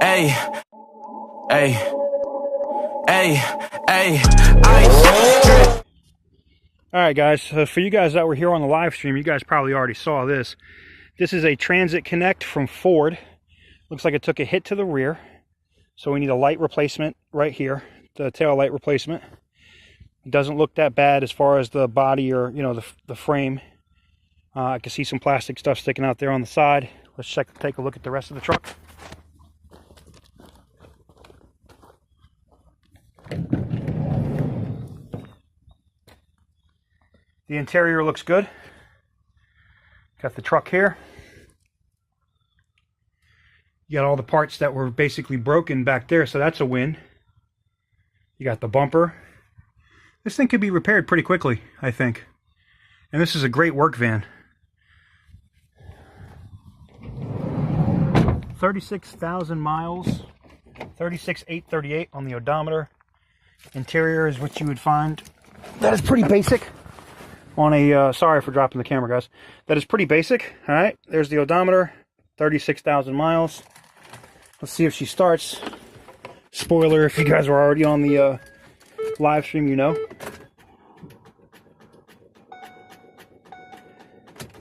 Hey, hey, hey, hey, ice drip. All right, guys, for you guys that were here on the live stream, you guys probably already saw this. This is a Transit Connect from Ford. Looks like it took a hit to the rear. So we need a light replacement right here, the tail light replacement. It doesn't look that bad as far as the body or, you know, the frame. I can see some plastic stuff sticking out there on the side. Let's take a look at the rest of the truck. The interior looks good. Got the truck here. You got all the parts that were basically broken back there, so that's a win. You got the bumper. This thing could be repaired pretty quickly, I think. And this is a great work van. 36,000 miles. 36,838 on the odometer. Interior is what you would find. That is pretty basic. On a, sorry for dropping the camera, guys. That is pretty basic. All right, there's the odometer. 36,000 miles. Let's see if she starts. Spoiler, if you guys were already on the live stream, you know.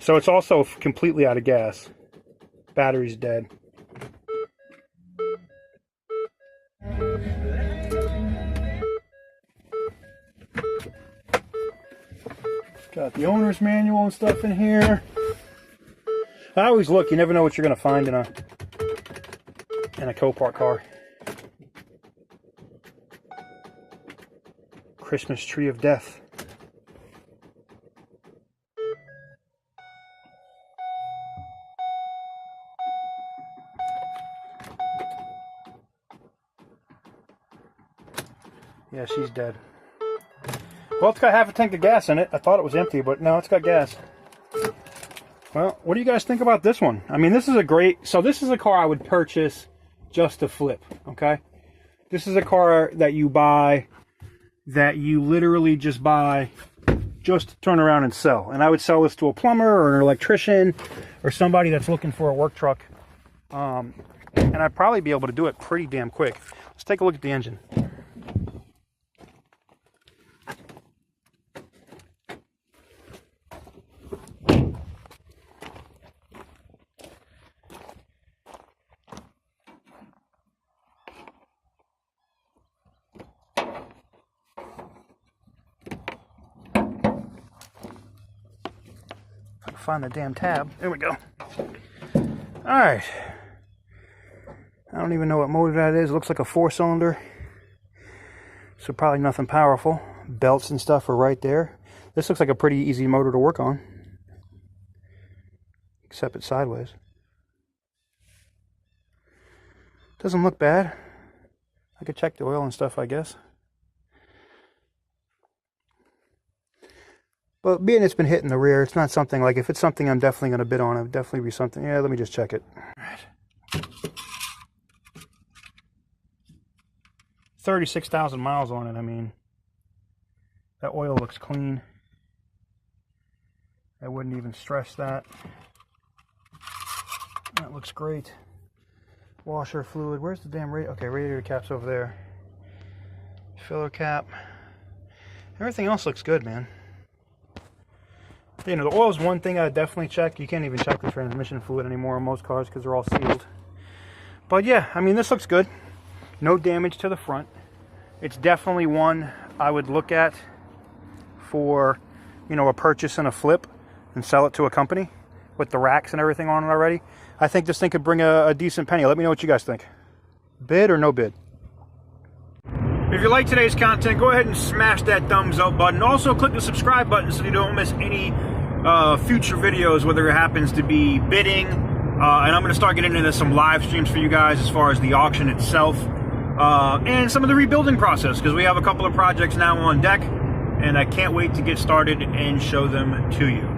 So it's also completely out of gas. Battery's dead. Got the owner's manual and stuff in here. I always look, you never know what you're going to find in a Copart car. Christmas tree of death. Yeah, she's dead. Well, it's got half a tank of gas in it. I thought it was empty, but no, it's got gas. Well, what do you guys think about this one? I mean, this is a great... So this is a car I would purchase just to flip, okay? This is a car that you buy, that you literally just buy just to turn around and sell. And I would sell this to a plumber or an electrician or somebody that's looking for a work truck. And I'd probably be able to do it pretty damn quick. Let's take a look at the engine. Find the damn tab. There we go. Alright. I don't even know what motor that is. It looks like a 4-cylinder. So probably nothing powerful. Belts and stuff are right there. This looks like a pretty easy motor to work on. Except it's sideways. Doesn't look bad. I could check the oil and stuff, I guess. But being it's been hit in the rear, it's not something like, if it's something I'm definitely going to bid on, it would definitely be something. Yeah, let me just check it. All right. 36,000 miles on it. I mean, that oil looks clean. I wouldn't even stress that. That looks great. Washer fluid. Where's the damn radiator? Okay, radiator cap's over there. Filler cap. Everything else looks good, man. You know, the oil is one thing I definitely check. You can't even check the transmission fluid anymore on most cars because they're all sealed. But yeah, I mean, this looks good. No damage to the front. It's definitely one I would look at for, you know, a purchase and a flip and sell it to a company with the racks and everything on it already. I think this thing could bring a decent penny. Let me know what you guys think. Bid or no bid? If you like today's content, go ahead and smash that thumbs up button. Also, click the subscribe button so you don't miss any future videos, whether it happens to be bidding. And I'm going to start getting into some live streams for you guys as far as the auction itself. And some of the rebuilding process, because we have a couple of projects now on deck. And I can't wait to get started and show them to you.